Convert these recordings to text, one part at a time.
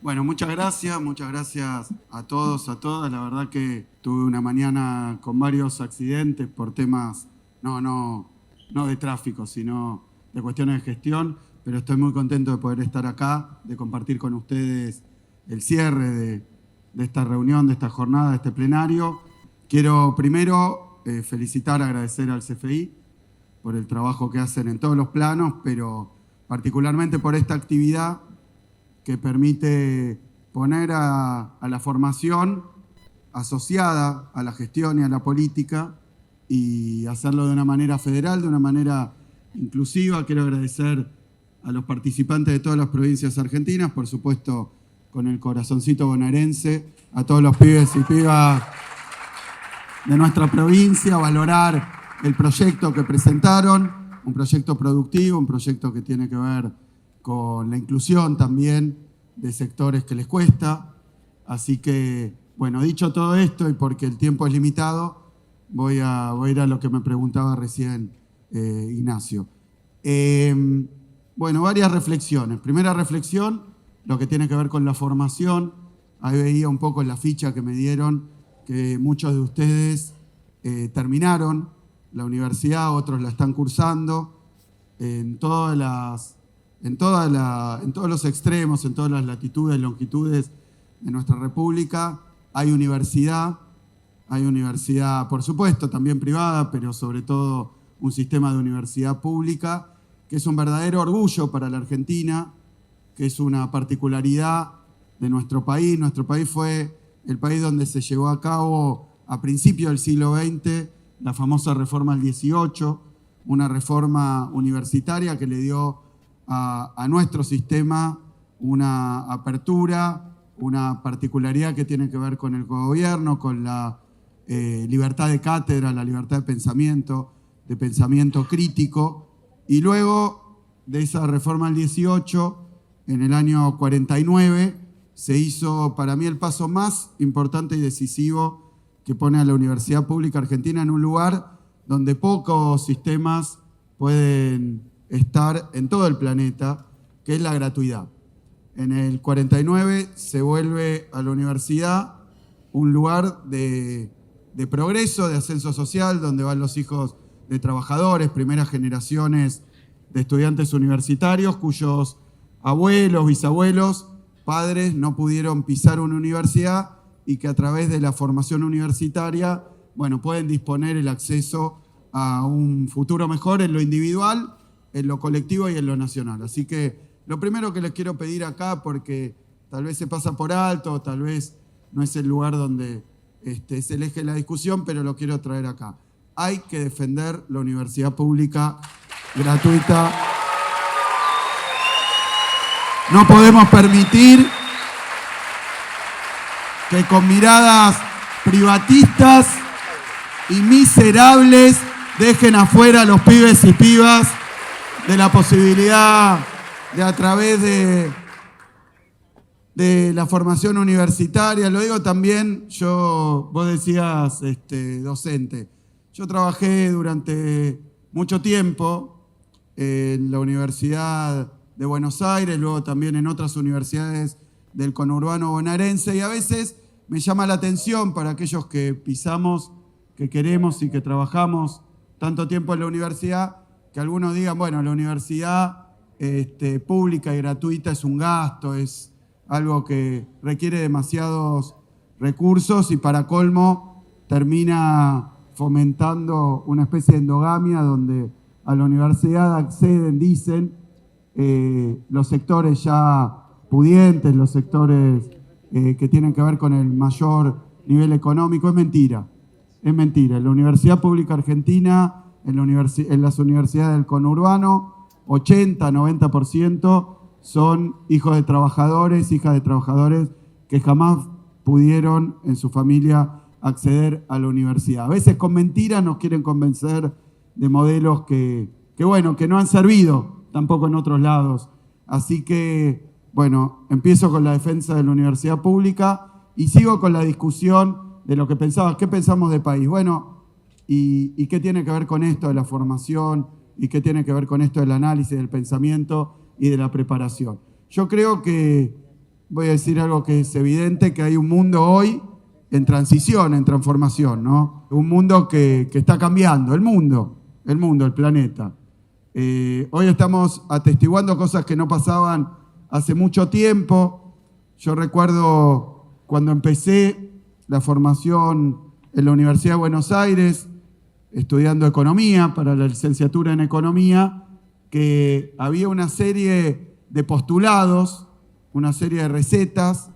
Bueno, muchas gracias a todos, a todas. La verdad que tuve una mañana con varios accidentes por temas no de tráfico, sino de cuestiones de gestión, pero estoy muy contento de poder estar acá, de compartir con ustedes el cierre de esta reunión, de esta jornada, de este plenario. Quiero primero felicitar, agradecer al CFI por el trabajo que hacen en todos los planos, pero particularmente por esta actividad que permite poner a la formación asociada a la gestión y a la política y hacerlo de una manera federal, de una manera inclusiva. Quiero agradecer a los participantes de todas las provincias argentinas, por supuesto con el corazoncito bonaerense, a todos los pibes y pibas de nuestra provincia, valorar el proyecto que presentaron, un proyecto productivo, un proyecto que tiene que ver con la inclusión también de sectores que les cuesta. Así que, bueno, dicho todo esto y porque el tiempo es limitado, voy a ir a lo que me preguntaba recién Ignacio. Bueno, varias reflexiones. Primera reflexión, lo que tiene que ver con la formación. Ahí veía un poco en la ficha que me dieron que muchos de ustedes terminaron la universidad, otros la están cursando en todos los extremos, en todas las latitudes y longitudes de nuestra República. Hay universidad, por supuesto, también privada, pero sobre todo un sistema de universidad pública, que es un verdadero orgullo para la Argentina, que es una particularidad de nuestro país. Nuestro país fue el país donde se llevó a cabo a principios del siglo XX la famosa reforma del 18, una reforma universitaria que le dio a nuestro sistema una apertura, una particularidad que tiene que ver con el gobierno, con la libertad de cátedra, la libertad de pensamiento crítico. Y luego de esa reforma del 18, en el año 49, se hizo para mí el paso más importante y decisivo que pone a la Universidad Pública Argentina en un lugar donde pocos sistemas pueden estar en todo el planeta, que es la gratuidad. En el 49 se vuelve a la universidad un lugar de progreso, de ascenso social, donde van los hijos de trabajadores, primeras generaciones de estudiantes universitarios, cuyos abuelos, bisabuelos, padres no pudieron pisar una universidad y que a través de la formación universitaria, bueno, pueden disponer el acceso a un futuro mejor en lo individual, en lo colectivo y en lo nacional. Así que lo primero que les quiero pedir acá, porque tal vez se pasa por alto, tal vez no es el lugar donde es el eje de la discusión, pero lo quiero traer acá. Hay que defender la universidad pública gratuita. No podemos permitir que con miradas privatistas y miserables dejen afuera a los pibes y pibas de la posibilidad de, a través de la formación universitaria. Lo digo también, vos decías docente. Yo trabajé durante mucho tiempo en la Universidad de Buenos Aires, luego también en otras universidades del conurbano bonaerense, y a veces me llama la atención para aquellos que pisamos, que queremos y que trabajamos tanto tiempo en la universidad, que algunos digan, bueno, la universidad pública y gratuita es un gasto, es algo que requiere demasiados recursos y para colmo termina fomentando una especie de endogamia donde a la universidad acceden, dicen, los sectores ya pudientes, los sectores que tienen que ver con el mayor nivel económico. Es mentira. En la Universidad Pública Argentina, en las universidades del conurbano, 80-90% son hijos de trabajadores, hijas de trabajadores que jamás pudieron en su familia acceder a la universidad. A veces con mentiras nos quieren convencer de modelos que no han servido tampoco en otros lados. Así que, bueno, empiezo con la defensa de la universidad pública y sigo con la discusión de lo que pensaba, ¿qué pensamos de país? Bueno, ¿y qué tiene que ver con esto de la formación? ¿Y qué tiene que ver con esto del análisis, del pensamiento y de la preparación? Yo creo que voy a decir algo que es evidente, que hay un mundo hoy en transición, en transformación, ¿no? Un mundo que está cambiando, el planeta. Hoy estamos atestiguando cosas que no pasaban hace mucho tiempo. Yo recuerdo cuando empecé la formación en la Universidad de Buenos Aires, estudiando economía, para la licenciatura en economía, que había una serie de postulados, una serie de recetas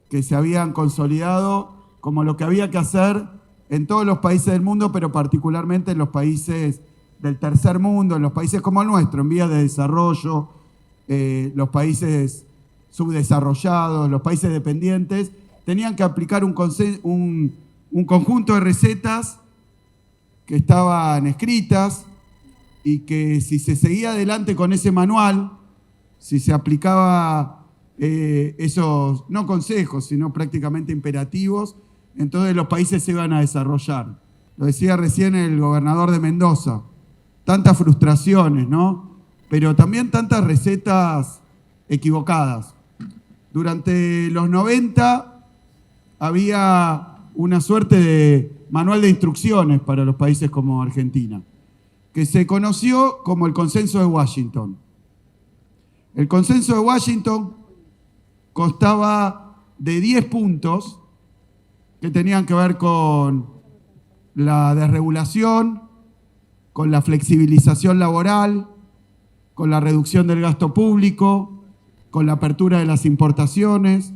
que se habían consolidado como lo que había que hacer en todos los países del mundo, pero particularmente en los países del tercer mundo, en los países como el nuestro, en vías de desarrollo, los países subdesarrollados, los países dependientes, tenían que aplicar un conjunto de recetas que estaban escritas y que si se seguía adelante con ese manual, si se aplicaba esos, no consejos, sino prácticamente imperativos, entonces los países se iban a desarrollar. Lo decía recién el gobernador de Mendoza, tantas frustraciones, ¿no? Pero también tantas recetas equivocadas. Durante los 90 había una suerte de manual de instrucciones para los países como Argentina, que se conoció como el Consenso de Washington. El Consenso de Washington constaba de 10 puntos que tenían que ver con la desregulación, con la flexibilización laboral, con la reducción del gasto público, con la apertura de las importaciones,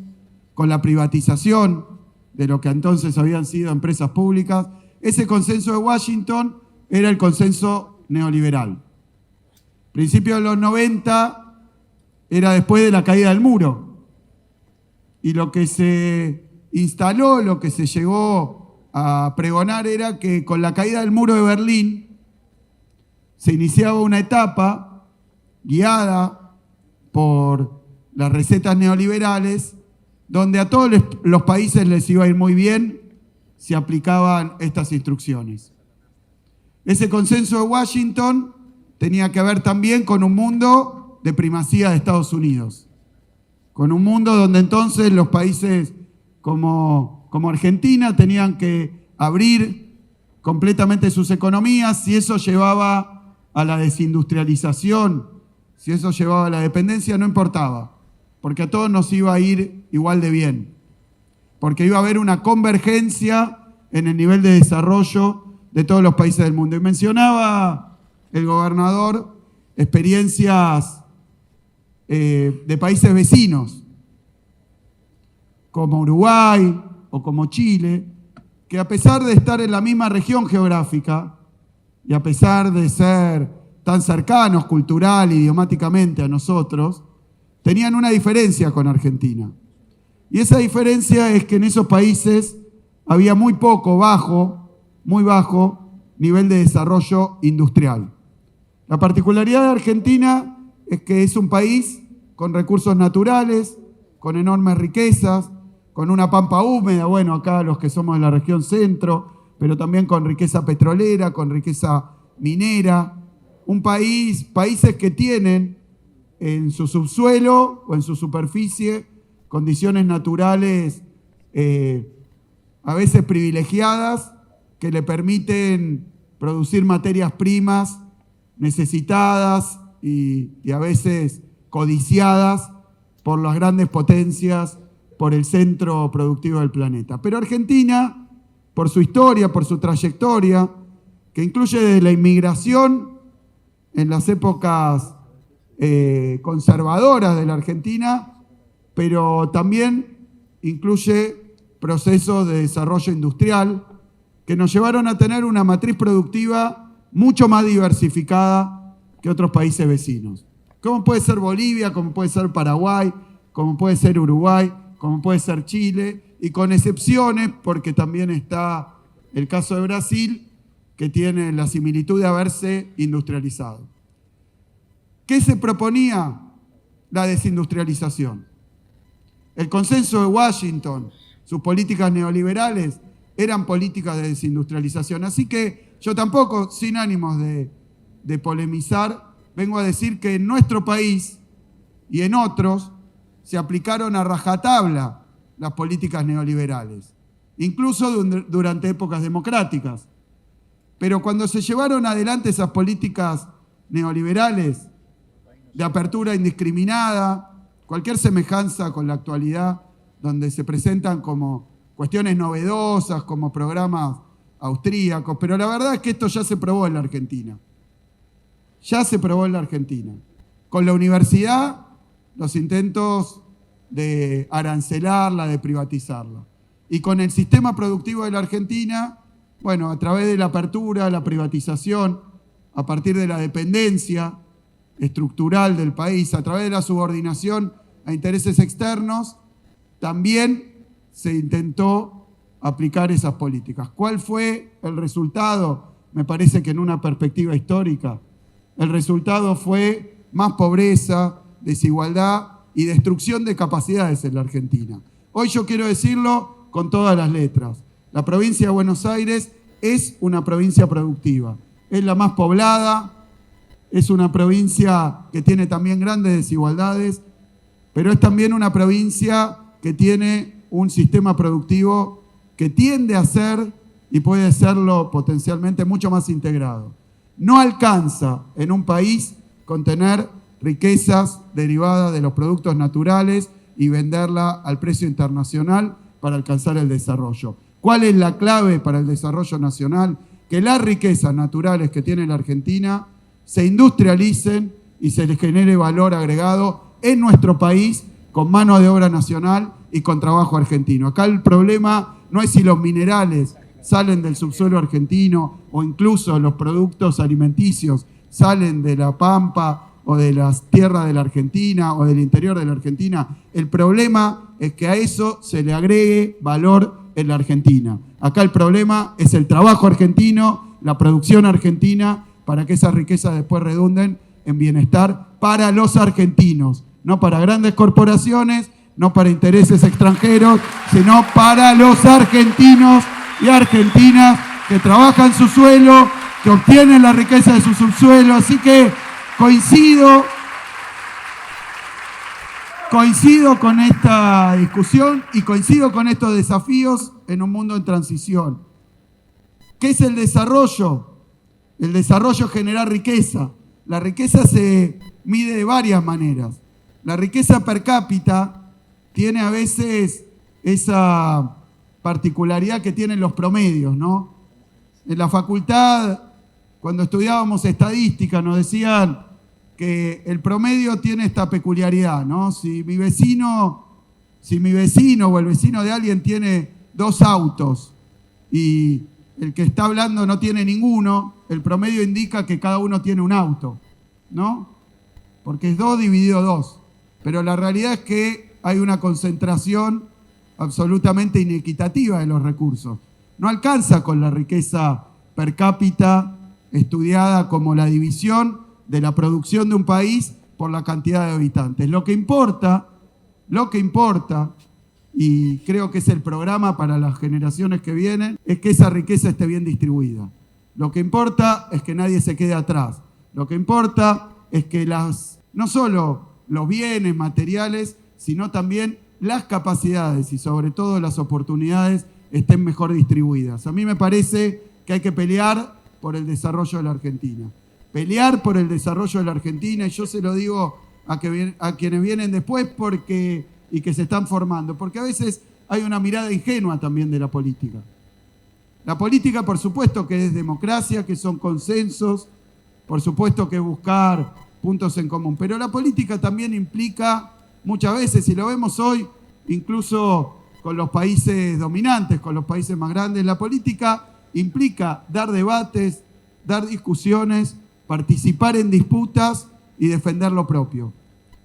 con la privatización de lo que entonces habían sido empresas públicas. Ese Consenso de Washington era el consenso neoliberal. Principios de los 90 era después de la caída del muro. Y lo que se instaló, lo que se llegó a pregonar era que con la caída del muro de Berlín se iniciaba una etapa guiada por las recetas neoliberales donde a todos los países les iba a ir muy bien si aplicaban estas instrucciones. Ese Consenso de Washington tenía que ver también con un mundo de primacía de Estados Unidos, con un mundo donde entonces los países como Argentina tenían que abrir completamente sus economías. Si eso llevaba a la desindustrialización, si eso llevaba a la dependencia, no importaba, porque a todos nos iba a ir igual de bien, porque iba a haber una convergencia en el nivel de desarrollo de todos los países del mundo. Y mencionaba el gobernador experiencias de países vecinos, como Uruguay o como Chile, que a pesar de estar en la misma región geográfica y a pesar de ser tan cercanos cultural e idiomáticamente a nosotros, tenían una diferencia con Argentina. Y esa diferencia es que en esos países había muy bajo nivel de desarrollo industrial. La particularidad de Argentina es que es un país con recursos naturales, con enormes riquezas, con una pampa húmeda, bueno, acá los que somos de la región centro, pero también con riqueza petrolera, con riqueza minera. Países que tienen en su subsuelo o en su superficie condiciones naturales a veces privilegiadas que le permiten producir materias primas necesitadas y a veces codiciadas por las grandes potencias, por el centro productivo del planeta. Pero Argentina, por su historia, por su trayectoria, que incluye desde la inmigración en las épocas conservadoras de la Argentina, pero también incluye procesos de desarrollo industrial que nos llevaron a tener una matriz productiva mucho más diversificada que otros países vecinos. Como puede ser Bolivia, como puede ser Paraguay, como puede ser Uruguay, como puede ser Chile, y con excepciones, porque también está el caso de Brasil, que tiene la similitud de haberse industrializado. ¿Qué se proponía? La desindustrialización. El Consenso de Washington, sus políticas neoliberales, eran políticas de desindustrialización. Así que yo tampoco, sin ánimos de polemizar, vengo a decir que en nuestro país y en otros se aplicaron a rajatabla las políticas neoliberales, incluso durante épocas democráticas. Pero cuando se llevaron adelante esas políticas neoliberales de apertura indiscriminada, cualquier semejanza con la actualidad, donde se presentan como cuestiones novedosas, como programas austríacos, pero la verdad es que esto ya se probó en la Argentina. Ya se probó en la Argentina. Con la universidad, los intentos de arancelarla, de privatizarla. Y con el sistema productivo de la Argentina, bueno, a través de la apertura, la privatización, a partir de la dependencia estructural del país, a través de la subordinación a intereses externos, también se intentó aplicar esas políticas. ¿Cuál fue el resultado? Me parece que en una perspectiva histórica, el resultado fue más pobreza, desigualdad y destrucción de capacidades en la Argentina. Hoy yo quiero decirlo con todas las letras. La provincia de Buenos Aires es una provincia productiva. Es la más poblada, es una provincia que tiene también grandes desigualdades, pero es también una provincia que tiene un sistema productivo que tiende a ser, y puede serlo potencialmente, mucho más integrado. No alcanza en un país con tener riquezas derivadas de los productos naturales y venderla al precio internacional para alcanzar el desarrollo. ¿Cuál es la clave para el desarrollo nacional? Que las riquezas naturales que tiene la Argentina se industrialicen y se les genere valor agregado en nuestro país con mano de obra nacional y con trabajo argentino. Acá el problema no es si los minerales salen del subsuelo argentino o incluso los productos alimenticios salen de la pampa o de las tierras de la Argentina o del interior de la Argentina. El problema es que a eso se le agregue valor en la Argentina. Acá el problema es el trabajo argentino, la producción argentina, para que esas riquezas después redunden en bienestar para los argentinos, no para grandes corporaciones, no para intereses extranjeros, sino para los argentinos y argentinas que trabajan su suelo, que obtienen la riqueza de su subsuelo. Así que coincido con esta discusión y coincido con estos desafíos en un mundo en transición. ¿Qué es el desarrollo? El desarrollo es generar riqueza. La riqueza se mide de varias maneras. La riqueza per cápita tiene a veces esa particularidad que tienen los promedios, ¿no? En la facultad, cuando estudiábamos estadística, nos decían que el promedio tiene esta peculiaridad, ¿no? Si mi vecino o el vecino de alguien tiene 2 autos y el que está hablando no tiene ninguno, el promedio indica que cada uno tiene un auto, ¿no? Porque es 2 dividido 2. Pero la realidad es que hay una concentración absolutamente inequitativa de los recursos. No alcanza con la riqueza per cápita estudiada como la división de la producción de un país por la cantidad de habitantes. Lo que importa, y creo que es el programa para las generaciones que vienen, es que esa riqueza esté bien distribuida. Lo que importa es que nadie se quede atrás. Lo que importa es que no solo los bienes materiales, sino también las capacidades y sobre todo las oportunidades estén mejor distribuidas. A mí me parece que hay que pelear por el desarrollo de la Argentina. Pelear por el desarrollo de la Argentina, y yo se lo digo a quienes vienen después y que se están formando, porque a veces hay una mirada ingenua también de la política. La política, por supuesto, que es democracia, que son consensos, por supuesto que buscar puntos en común, pero la política también implica muchas veces, y lo vemos hoy, incluso con los países dominantes, con los países más grandes, la política implica dar debates, dar discusiones, participar en disputas y defender lo propio.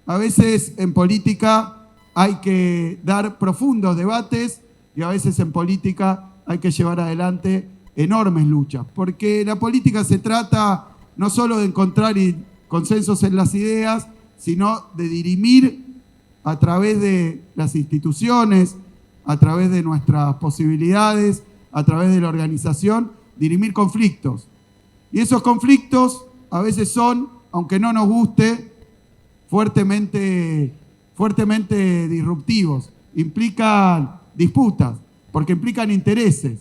A veces en política hay que dar profundos debates y a veces en política hay que llevar adelante enormes luchas, porque la política se trata no solo de encontrar consensos en las ideas, sino de dirimir a través de las instituciones, a través de nuestras posibilidades, a través de la organización, dirimir conflictos. Y esos conflictos a veces son, aunque no nos guste, fuertemente fuertemente disruptivos, implican disputas, porque implican intereses,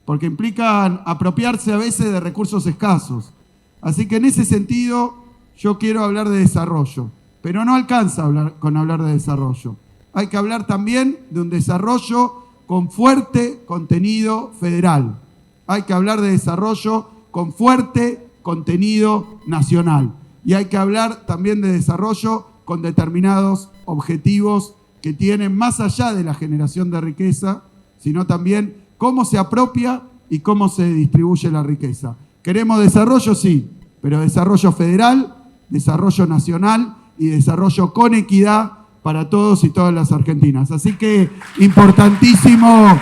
porque implican apropiarse a veces de recursos escasos. Así que en ese sentido yo quiero hablar de desarrollo, pero no alcanza con hablar de desarrollo. Hay que hablar también de un desarrollo con fuerte contenido federal. Hay que hablar de desarrollo con fuerte contenido nacional. Y hay que hablar también de desarrollo con determinados objetivos que tienen más allá de la generación de riqueza, sino también cómo se apropia y cómo se distribuye la riqueza. ¿Queremos desarrollo? Sí, pero desarrollo federal, desarrollo nacional y desarrollo con equidad para todos y todas las argentinas. Así que importantísimo,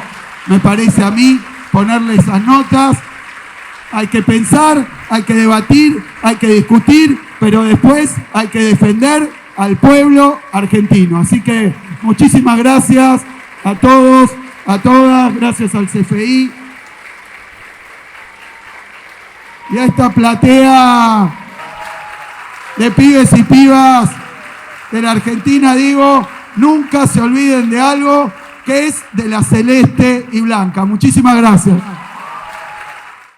me parece a mí, ponerle esas notas. Hay que pensar, hay que debatir, hay que discutir, pero después hay que defender al pueblo argentino. Así que muchísimas gracias a todos, a todas, gracias al CFI y a esta platea de pibes y pibas de la Argentina. Digo, nunca se olviden de algo que es de la celeste y blanca. Muchísimas gracias.